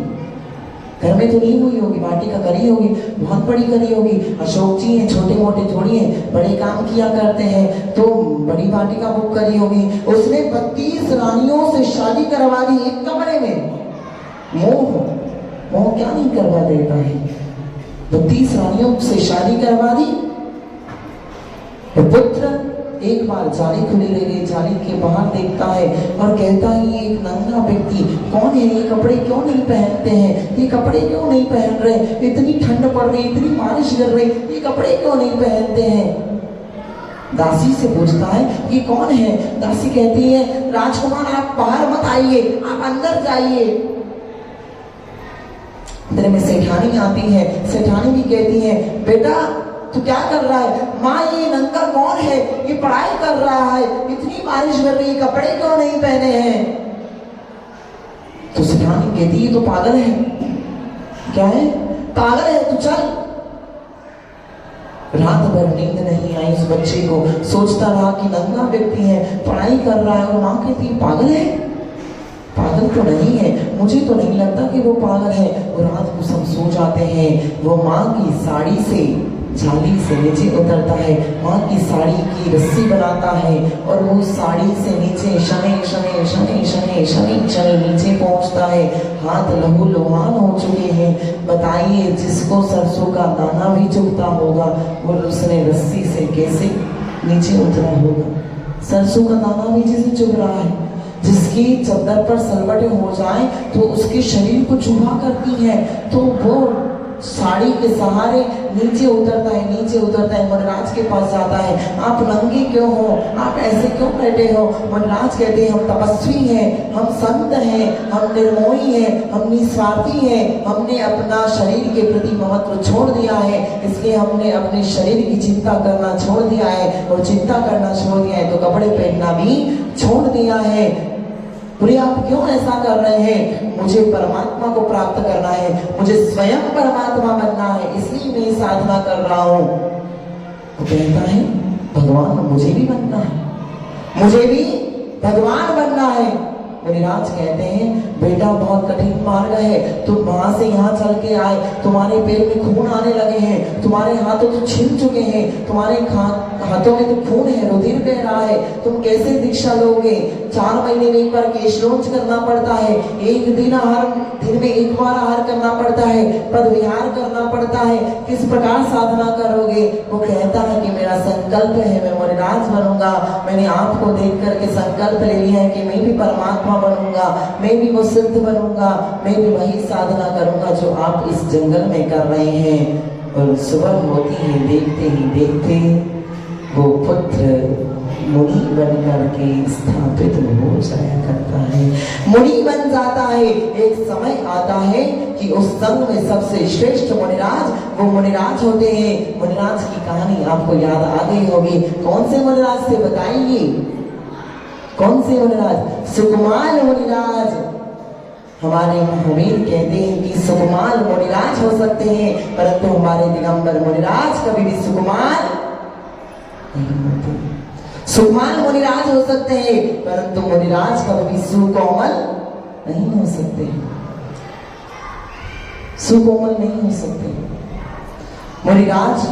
घर में तो नहीं हुई होगी, वाटिका करी होगी, बहुत बड़ी करी होगी। अशोक जी हैं, छोटे मोटे थोड़ी हैं, बड़े काम किया करते हैं, तो बड़ी वाटिका बुक करी होगी। उसने 32 रानियों से शादी करवा दी एक कमरे में। मोह क्या नहीं करवा देता है? 32 रानियों से शादी करवा दी। तो पुत्र एक बार जाली खुली रह गई, जाली के बाहर देखता है और कहता है ये एक नंगा व्यक्ति कौन है? ये कपड़े क्यों नहीं पहनते हैं? ये कपड़े क्यों नहीं पहन रहे? इतनी ठंड पड़ रही, इतनी बारिश गिर रही, ये कपड़े क्यों नहीं पहनते हैं? दासी से पूछता है ये कौन है? दासी कहती है राजकुमार आप बाहर मत आइए, आप अंदर जाइए। इतने में सेठानी आती है। सेठानी भी कहती है बेटा तू क्या कर रहा है? माँ ये नंगा कौन है? ये पढ़ाई कर रहा है, इतनी बारिश गिर रही, कपड़े क्यों नहीं पहने हैं? तो सेठानी कहती है तो पागल है। क्या है? पागल है, तू चल। रात भर नींद नहीं आई उस बच्चे को, सोचता रहा कि नंगा व्यक्ति है, पढ़ाई कर रहा है, और माँ कहती है पागल है? पागल तो नहीं है, मुझे तो नहीं लगता कि वो पागल है। और रात को सब सो जाते हैं। वो माँ की साड़ी से जाली से नीचे उतरता है, माँ की साड़ी की रस्सी बनाता है और वो साड़ी से नीचे शने शने शने शने शने शने नीचे पहुंचता है। हाथ लहू लुहान हो चुके हैं। बताइए जिसको सरसों का दाना भी चुभता होगा वो उसने रस्सी से कैसे नीचे उतरा होगा? सरसों का दाना भी जिसे चुभ रहा है, जिसकी चद्दर पर सलवटें हो जाएं तो उसके शरीर को चुभा करती है, तो वो साड़ी के सहारे नीचे उतरता है, नीचे उतरता है। मुनिराज के पास जाता है, आप नंगे क्यों हो? आप ऐसे क्यों बैठे हो? मुनिराज कहते हैं हम तपस्वी हैं, हम संत हैं, हम निर्मोही हैं, हम निस्वार्थी हैं, हमने अपना शरीर के प्रति महत्व छोड़ दिया है, इसलिए हमने अपने शरीर की चिंता करना छोड़ दिया है, और चिंता करना छोड़ दिया है तो कपड़े पहनना भी छोड़ दिया है। बोले आप क्यों ऐसा कर रहे हैं? मुझे परमात्मा को प्राप्त करना है, मुझे स्वयं परमात्मा बनना है, इसलिए मैं साधना कर रहा हूं। वो कहता है भगवान मुझे भी बनना है, मुझे भी भगवान बनना है। मुनिराज कहते हैं बेटा बहुत कठिन मार्ग है, तुम वहां से यहाँ चल के आए, तुम्हारे पैर में खून आने लगे हैं, तुम्हारे हाथों तो छिल चुके हैं, तुम्हारे हाथों में तो खून है, रुधिर बह रहा है, तुम कैसे दीक्षा लोगे? 4 महीने में एक बार केश लॉन्च करना पड़ता है, एक दिन हर दिन में एक बार आहार करना पड़ता है, पद विहार करना पड़ता है, किस प्रकार साधना करोगे? वो कहता है कि मेरा संकल्प है मैं मुनिराज बनूंगा, मैंने आपको देख करके संकल्प ले लिया है कि मैं भी परमात्मा बनूंगा, मैं भी वो सिद्ध बनूंगा, मैं भी वही साधना करूंगा जो आप इस जंगल में कर रहे हैं। और सुबह होती है, देखते ही देखते वो पुत्र मुनि बन करके स्थापित हो जाया करता है, मुनि बन जाता है। एक समय आता है कि उस संघ में सबसे श्रेष्ठ मुनिराज वो मुनिराज होते हैं। मुनिराज की कहानी आपको याद आ गई होगी। कौन से मुनिराज थे बताइए? कौन से मुनिराज? सुकुमार मुनिराज। हमारे महावीर कहते हैं कि सुकुमार मुनिराज हो सकते हैं, परंतु हमारे दिगंबर मुनिराज कभी भी सुकुमार नहीं होते। सुकुमार मुनिराज हो सकते हैं, परंतु मुनिराज कभी भी सुकोमल नहीं हो सकते, सुकोमल नहीं हो सकते। मुनिराज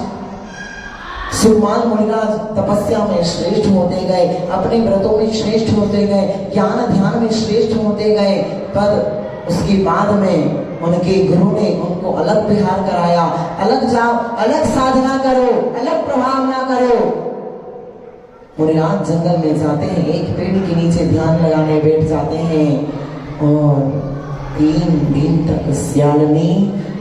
सुकुमार मुनिराज तपस्या में श्रेष्ठ होते गए, अपने व्रतों में श्रेष्ठ होते गए, ज्ञान ध्यान में श्रेष्ठ होते गए, पर उसके बाद में उनके गुरु ने उनको अलग विहार कराया, अलग जाओ, अलग साधना करो, अलग प्रभाव ना करो। मुनिराज जंगल में जाते हैं, एक पेड़ के नीचे ध्यान लगाने बैठ जाते हैं और 3 दिन तक सियालनी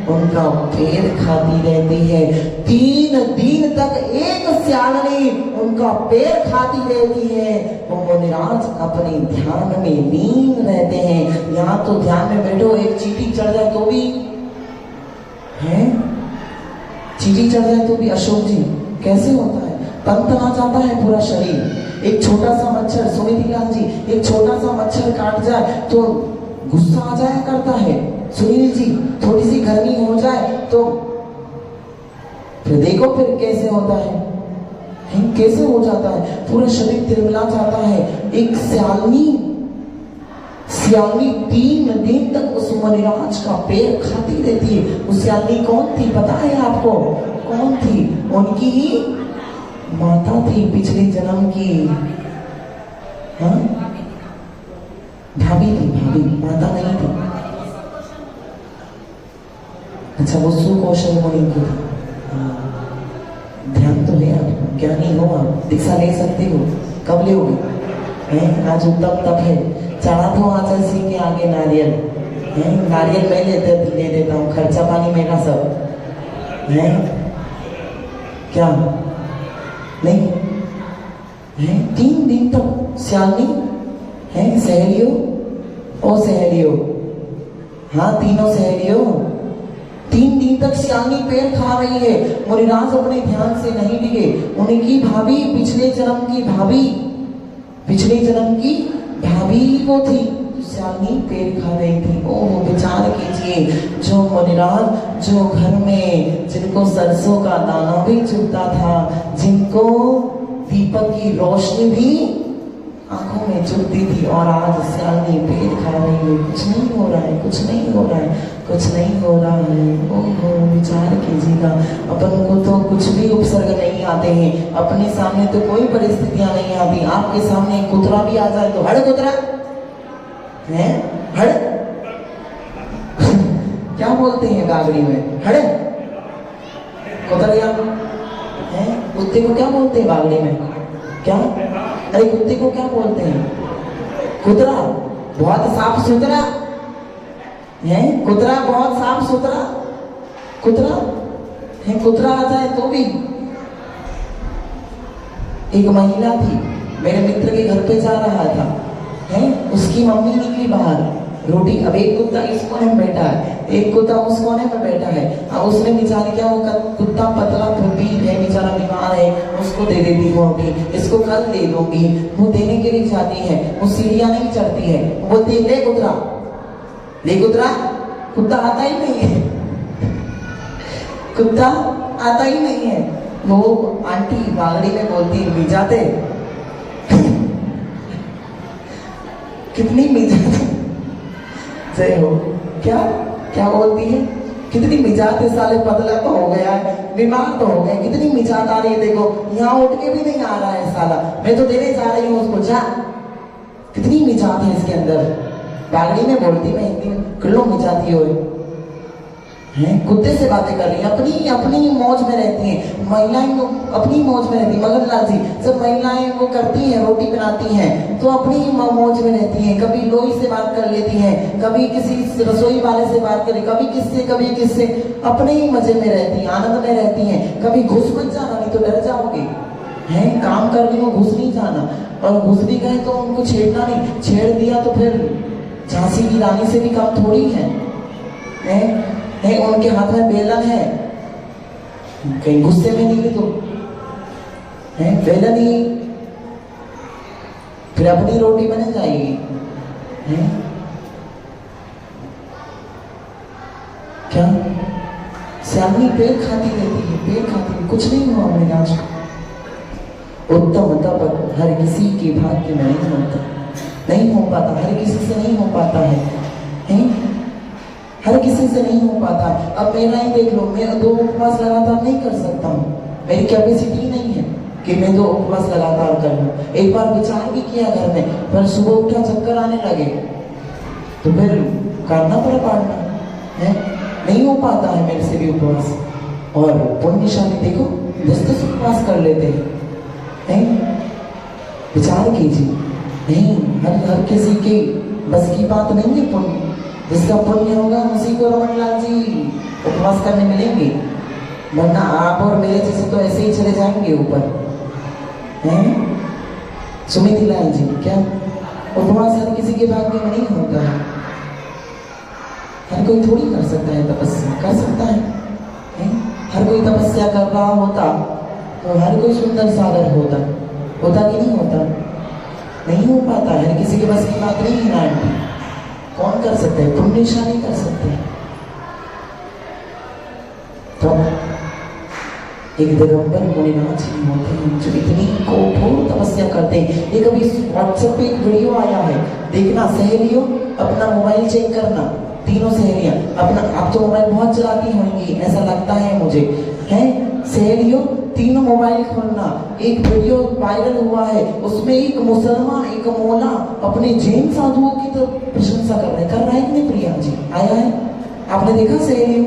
उनका पैर खाती रहती है। 3 दिन तक एक सियालनी उनका पैर खाती रहती है। वो मुनिराज अपने ध्यान में लीन रहते हैं। यहाँ तो ध्यान में बैठो, एक चींटी चढ़ जाए तो भी है, चींटी चढ़ जाए तो भी अशोक जी कैसे होता है? तंतना जाता है पूरा शरीर। एक छोटा सा मच्छर, सुनीति लाल जी, एक छोटा सा मच्छर काट जाए तो गुस्सा आ जाया करता है। सुनील जी थोड़ी सी गर्मी हो जाए तो फिर देखो फिर कैसे होता है, कैसे हो जाता है, पूरा शरीर तिलमिला जाता है। एक सियालनी 3 दिन तक उस मुनिराज का पैर खाती रहती है। उस सियालनी कौन थी पता है आपको? कौन थी? उनकी ही माता थी, पिछले जन्म की। हाँ, भाभी थी, भाभी, माता नहीं थी। अच्छा, वो सुकौशल मुनि की थी। ध्यान तो है आपको, ज्ञानी हो आप, दीक्षा ले सकते हो। कब लोगे? आज उत्तम तप है, चढ़ा दो आंचल सिंह के आगे नारियल। नारियल मैं ले देता हूँ, खर्चा पानी मेरा सब है। क्या नहीं है? 3 दिन तक सियालनी है, सहेलियों और सहेलियों, हाँ तीनों सहेलियों, 3 दिन तक सियालनी पैर खा रही है। मुनिराज अपने ध्यान से नहीं डिगे। उनकी भाभी, पिछले जन्म की भाभी, पिछले जन्म की भाभी वो थी, सियालनी पैर खा रही थी। ओह, विचार कीजिए, जो मुनिराज जो घर में जिनको सरसों का दाना भी चुभता था, जिनको दीपक की रोशनी भी आंखों में चुभती थी, और आज सियालनी पेट खा रही है। कुछ नहीं हो रहा है, कुछ नहीं हो रहा है, कुछ नहीं हो रहा है। ओहो, विचार कीजिएगा, अपन को तो कुछ भी उपसर्ग नहीं आते हैं, अपने सामने तो कोई परिस्थितियां नहीं आती। आपके सामने कुतरा भी आ जाए तो हड़ कुतरा है, हड़ क्या बोलते हैं गागड़ी में? हड़ कुतरिया है। कुत्ते को क्या बोलते हैं बागड़ी में? क्या? अरे कुत्ते को क्या बोलते हैं? कुतरा। बहुत साफ सुथरा है कुतरा, बहुत साफ सुथरा कुतरा है। कुतरा आ जाए तो भी। एक महिला थी, मेरे मित्र के घर पे जा रहा था, है, उसकी मम्मी निकली बाहर रोटी। अब एक कुत्ता इस कोने में बैठा है, एक कुत्ता उस कोने में बैठा है। अब उसने बेचारे क्या, वो कुत्ता पतला प्रतीत है, बेचारा बीमार है, उसको दे देती हूँ अभी, इसको कल दे दूंगी। वो देने के लिए जाती है, वो सीढ़ियां नहीं चढ़ती है, बोलती है ले कुतरा, ले कुतरा। कुत्ता आता ही नहीं है, कुत्ता आता ही नहीं है। वो आंटी बागड़ी में बोलती है मिजाते, कितनी मिजाते, सही हो क्या क्या बोलती है, कितनी मिजात है साले, पतला तो हो गया है, बीमार तो हो गया, कितनी मिजात आ रही है देखो, यहाँ उठ के भी नहीं आ रहा है साला, मैं तो देने जा रही हूँ उसको, जा। कितनी मिजात है इसके अंदर। बागड़ी में बोलती, मैं हिंदी में, किलो मिजाती हो हैं, कुत्ते से बातें कर रही है, अपनी अपनी मौज में रहती हैं महिलाएं, अपनी मौज में रहती है। मगर लाल जी जब महिलाएं वो करती हैं, रोटी बनाती हैं तो अपनी मौज में रहती हैं, कभी लोई से बात कर लेती हैं, कभी किसी रसोई वाले से बात करें, कभी किससे, अपने ही मजे में रहती हैं, आनंद में रहती हैं। कभी घुस मत जाना, नहीं तो डर जाओगे, हैं काम कर रही हो घुस नहीं जाना, और घुस भी गए तो उनको छेड़ना नहीं, छेड़ दिया तो फिर झांसी की रानी से भी कम थोड़ी है, नहीं उनके हाथ में बेलन है, कहीं गुस्से में नहीं तो है बेलन ही, फिर अपनी रोटी बन जाएगी है? क्या श्यामी पेड़ खाती रहती है, पेड़ खाती, कुछ नहीं हुआ मेरे आज। उत्तम तप हर किसी के भाग्य में नहीं होता, नहीं हो पाता, हर किसी से नहीं हो पाता है? हर किसी से नहीं हो पाता। अब मेरा ही देख लो, मैं 2 उपवास लगातार नहीं कर सकता हूँ, मेरी कैपेसिटी नहीं है कि मैं 2 उपवास लगातार कर लूँ। एक बार विचार भी किया घर में, पर सुबह उठा चक्कर आने लगे तो फिर करना पड़ा, पाड़ना है, नहीं हो पाता है मेरे से भी उपवास। और पुण्यशाली देखो 10-10 उपवास कर लेते हैं, विचार कीजिए, नहीं हर किसी की बस की बात नहीं है। पुण्य जिसका पुण्य होगा उसी को रमन लाल जी उपवास करने मिलेंगे, वरना आप और मेरे जैसे तो ऐसे ही चले जाएंगे ऊपर, हैं? सुमित लाल जी क्या उपवास हर किसी के भाग्य में नहीं होता है, हर कोई थोड़ी कर सकता है तपस्या, कर सकता है, हैं? हर कोई तपस्या कर रहा होता तो हर कोई सुंदर सागर होता कि नहीं होता? नहीं हो पाता, हर किसी के बस की बात नहीं है ना। कौन कर सकते हैं? पुण्यशाली कर सकते हैं। तो एक दिगंबर मुनिनाथ जी होते हैं जो इतनी कठोर तपस्या करते हैं। ये कभी व्हाट्सएप पे एक वीडियो आया है, देखना सहेलियों, अपना मोबाइल चेक करना, तीनों सहेलियां अपना, आप तो मोबाइल बहुत चलाती होंगी ऐसा लगता है मुझे, हैं सहेलियों तीनों मोबाइल खोलना, एक वीडियो वायरल हुआ है, उसमें एक मुसलमान एक मौला अपने जैन साधुओं की तो प्रशंसा कर रहा है कि नहीं प्रिया जी? आया है, आपने देखा सहेलियों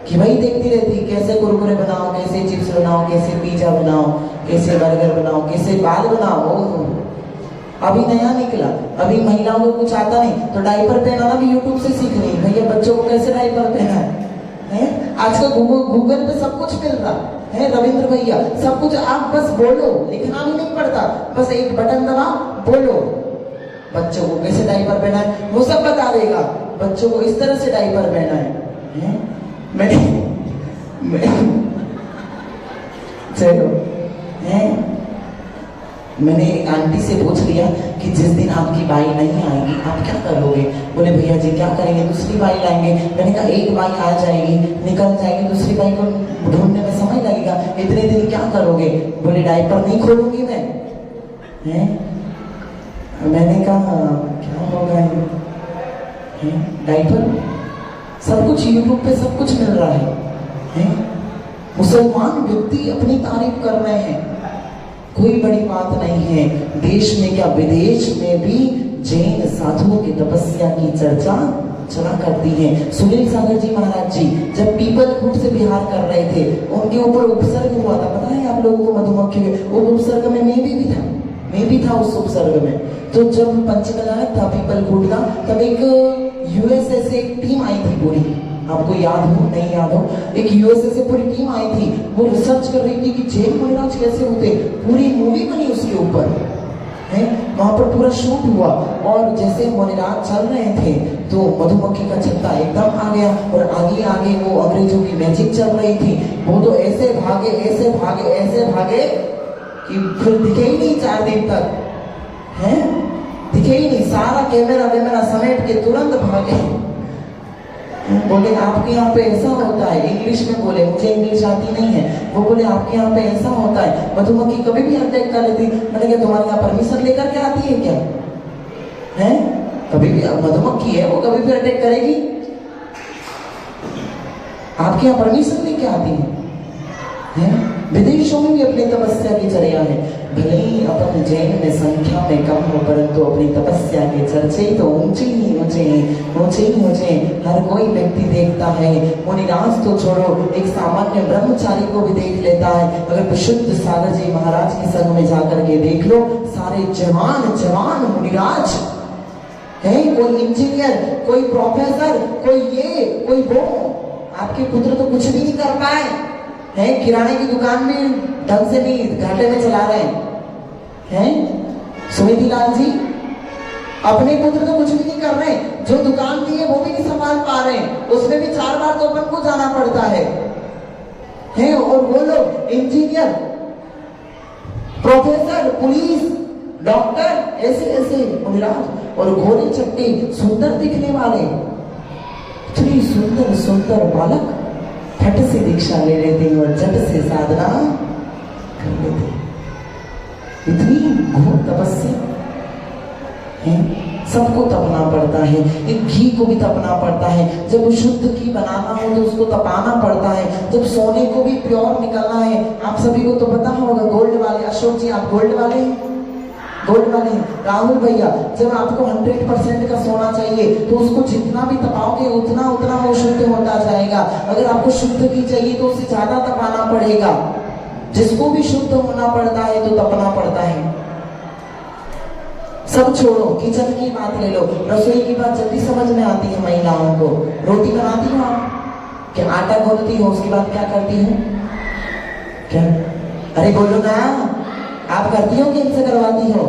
कि भाई देखती रहती कैसे कुरकुरे बनाओ, कैसे चिप्स बनाओ, कैसे पिज्जा बनाओ, कैसे बर्गर बनाओ, कैसे बाल बनाओ। अभी नया निकला, अभी महिलाओं को कुछ आता नहीं तो डायपर पहनाना भी यूट्यूब से सीख रही है, भैया बच्चों को कैसे डायपर पहना है? आजकल गूगल पे सब कुछ मिल रहा है, रविंद्र भैया सब कुछ, आप बस बोलो, लिखना भी नहीं पड़ता, बस एक बटन दबाओ, बोलो बच्चों को कैसे डायपर पहना है, वो सब बता देगा, बच्चों को इस तरह से डायपर पहना है। चलो मैंने एक आंटी से पूछ लिया कि जिस दिन आपकी बाई नहीं आएगी आप क्या करोगे? बोले भैया जी क्या करेंगे, दूसरी बाई लाएंगे। मैंने कहा एक बाई आ जाएगी, निकल जाएगी, दूसरी बाई को ढूंढने में समय लगेगा, इतने दिन क्या करोगे? बोले डायपर नहीं खोलूंगी मैं। हैं? मैंने कहा क्या होगा डायपर, सब कुछ यूट्यूब पे सब कुछ मिल रहा है? मुसलमान व्यक्ति अपनी तारीफ कर रहे हैं, कोई बड़ी बात नहीं है। देश में क्या विदेश में भी जैन साधुओं की तपस्या की चर्चा चला करती है। सुनील सागर जी महाराज जी जब पीपल खूट से बिहार कर रहे थे, उनके ऊपर उपसर्ग हुआ था, पता है आप लोगों को? मधुमक्खी वो उपसर्ग में मैं भी था उस उपसर्ग में। तो जब पंचकला था पीपल खूट का, तब एक यूएसए से एक टीम आई थी पूरी, आपको याद हो नहीं याद हो, एक यूएसए से पूरी टीम आई थी, वो रिसर्च कर रही थी कि जैन मुनिराज कैसे होते, पूरी मूवी बनी उसके ऊपर है, वहां पर पूरा शूट हुआ। और जैसे मुनिराज चल रहे थे तो मधुमक्खी का छत्ता एकदम आ गया और आगे आगे वो अंग्रेजों की मैजिक चल रही थी, वो तो ऐसे भागे कि फिर दिखे ही नहीं 4 दिन तक, हैं दिखे ही नहीं। सारा कैमरा वैमरा समेट के तुरंत भागे। बोले आपके यहाँ पे ऐसा होता है, इंग्लिश में बोले, मुझे इंग्लिश आती नहीं है। वो बोले आपके यहाँ पे ऐसा होता है, मधुमक्खी कभी भी अटैक कर लेती। मैंने कहा तुम्हारे यहाँ परमिशन लेकर के आती है क्या? हैं कभी भी मधुमक्खी है, वो कभी भी अटैक करेगी? आपके यहाँ परमिशन लेके आती है? विदेशों में भी अपनी तपस्या की चर्या है। भले ही अपन जैन में संख्या में कम हो, परंतु अपनी तपस्या के चर्चे तो ऊंचे ही ऊंचे ऊंचे ही ऊंचे हर कोई व्यक्ति देखता है। मुनिराज तो छोड़ो, एक सामान्य ब्रह्मचारी को भी देख लेता है। अगर विशुद्ध सागर जी महाराज के संग में जाकर के देख लो, सारे जवान जवान मुनिराज है। कोई इंजीनियर, कोई प्रोफेसर, कोई ये कोई वो। आपके पुत्र तो कुछ भी नहीं कर पाए हैं, किराने की दुकान में ढंग से नहीं, घाटे में चला रहे हैं। सुमिति लाल जी अपने पुत्र तो कुछ भी नहीं कर रहे, जो दुकान दी है वो भी नहीं संभाल पा रहे, उसमें भी 4 बार तो अपन को जाना पड़ता है। और वो लोग इंजीनियर, प्रोफेसर, पुलिस, डॉक्टर, ऐसे ऐसे मुनिराज और घोड़े चट्टे सुंदर दिखने वाले, इतनी सुंदर सुंदर बालक फट से दीक्षा ले लेते और झट से साधना कर लेते। इतनी घोर तपस्या है। सबको तपना पड़ता है, एक घी को भी तपना पड़ता है। जब शुद्ध घी बनाना हो तो उसको तपाना पड़ता है। जब सोने को भी प्योर निकलना है, आप सभी को तो पता होगा, गोल्ड वाले, अशोक जी आप गोल्ड वाले हैं, गोल्ड वाले हैं। राहुल भैया, जब आपको 100% का सोना चाहिए तो उसको जितना भी तपाओगे उतना उतना वो शुद्ध होता जाएगा। अगर आपको शुद्ध घी चाहिए तो उसे ज्यादा तपाना पड़ेगा। जिसको भी शुद्ध होना पड़ता है तो तपना पड़ता है। सब छोड़ो, किचन की बात ले लो, रसोई की बात जल्दी समझ में आती है महिलाओं को। रोटी बनाती हो आप, क्या आटा गूंथती हो, उसके बाद क्या करती हो? क्या? अरे बोलो ना, आप करती हो कि इनसे करवाती हो?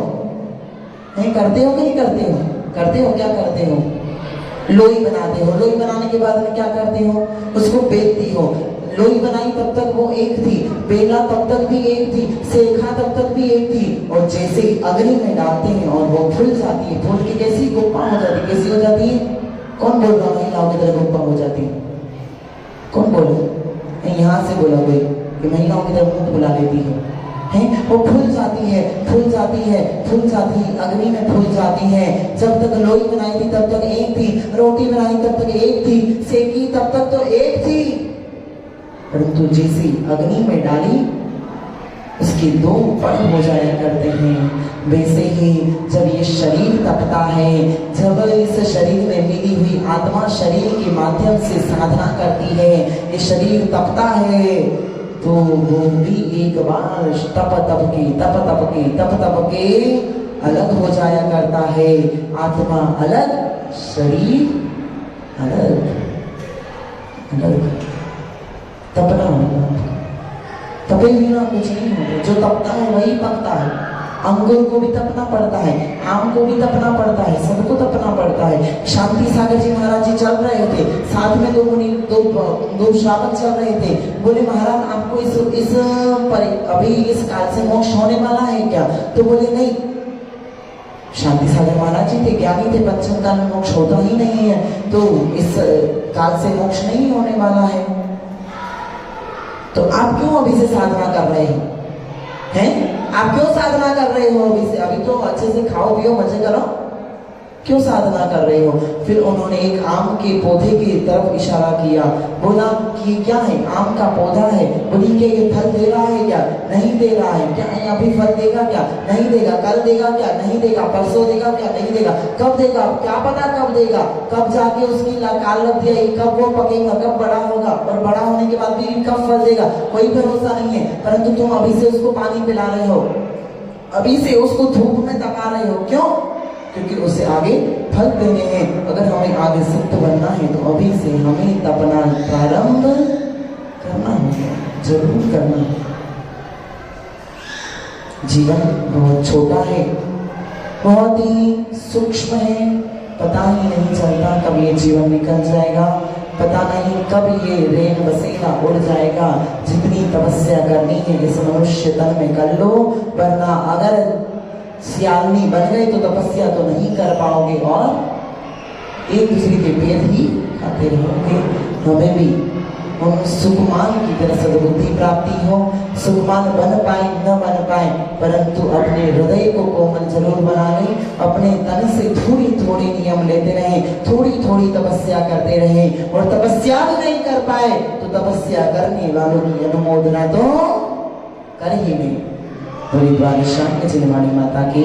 नहीं करते हो कि नहीं करते हो? करते हो, क्या करते हो? लोई बनाते हो। लोई बनाने के बाद में क्या करते हो? उसको बेलती हो। लोई बनाई तब तक वो एक थी, बेला तब तक भी एक थी, सेखा तब तक भी एक थी, और जैसे अग्नि में डालते हैं और वो फूल जाती है, फूल की कैसी गुप्पा हो जाती है, कैसी हो जाती है? कौन बोल रहा है महिलाओं की तरह गुप्पा हो जाती है? कौन बोल रहा है? यहाँ से बोला कोई कि महिलाओं की तरह मुंह बुला लेती है। वो फूल जाती है, फूल जाती है, फूल जाती है, अग्नि में फूल जाती है। जब तक लोई बनाई थी तब तक एक थी, रोटी बनाई तब तक एक थी, सेकी तब तक तो एक थी, परंतु जैसी अग्नि में डाली उसके 2 पड़ हो जाया करते हैं। वैसे ही जब ये शरीर तपता है, जब इस शरीर में मिली हुई आत्मा शरीर के माध्यम से साधना करती है, ये शरीर तपता है, तो वो भी एक बार तप के अलग हो जाया करता है। आत्मा अलग, शरीर अलग अलग। तपना होगा, तपे बिना कुछ नहीं होगा। जो तपता है वही पकता है। अंगूर को भी तपना पड़ता है, आम को भी तपना पड़ता है, सबको तपना पड़ता है। शांति सागर जी महाराज जी चल रहे थे, साथ में दो श्रावक चल रहे थे। बोले महाराज आपको अभी इस काल से मोक्ष होने वाला है क्या? तो बोले नहीं। शांति सागर महाराज जी थे, ज्ञानी थे, पंचम काल में मोक्ष होता ही नहीं है, तो इस काल से मोक्ष नहीं होने वाला है। तो आप क्यों अभी से साधना कर रहे हैं? आप क्यों साधना कर रहे हो अभी से? अभी तो अच्छे से खाओ पियो मजे करो, क्यों साधना कर रहे हो? फिर उन्होंने एक आम के पौधे की तरफ इशारा किया, बोला कि क्या है? आम का पौधा है। बोली क्या ये फल दे रहा है क्या? नहीं दे रहा है। क्या ये अभी फल देगा क्या? नहीं देगा। कल देगा क्या? नहीं देगा। परसों देगा क्या? नहीं देगा। कब देगा? क्या पता कब देगा, कब जाके उसकी काल लग जाएगी, कब वो पकेगा, कब बड़ा होगा, और बड़ा होने के बाद भी कब फल देगा, कोई भरोसा नहीं है। परंतु तुम अभी से उसको पानी पिला रहे हो, अभी से उसको धूप में तपा रहे हो। क्यों? क्योंकि उसे आगे फल देने हैं। अगर हमें आगे सिद्ध बनना है तो अभी से हमें तपना प्रारंभ करना होगा, जरूर करना है। जीवन बहुत छोटा है, बहुत ही सूक्ष्म है, पता ही नहीं चलता कब ये जीवन निकल जाएगा। पता नहीं कब ये रेन बसेरा उड़ जाएगा। जितनी तपस्या करनी है इस मनुष्य तन में कर लो, वरना अगर सियालनी बन गए तो तपस्या तो नहीं कर पाओगे और एक दूसरे के पेट ही खाते रहोगे। हमें भी उन सुकुमार की तरह सद्बुद्धि प्राप्ति हो। सुकुमार बन पाए न बन पाए, परंतु अपने हृदय को कोमल जरूर बना लें। अपने तन से थोड़ी थोड़ी नियम लेते रहें, थोड़ी थोड़ी तपस्या करते रहें। और तपस्या भी नहीं कर पाए तो तपस्या करने वालों की अनुमोदना तो कर ही नहीं। हरिद्वार श्याम चिन्मणि माता की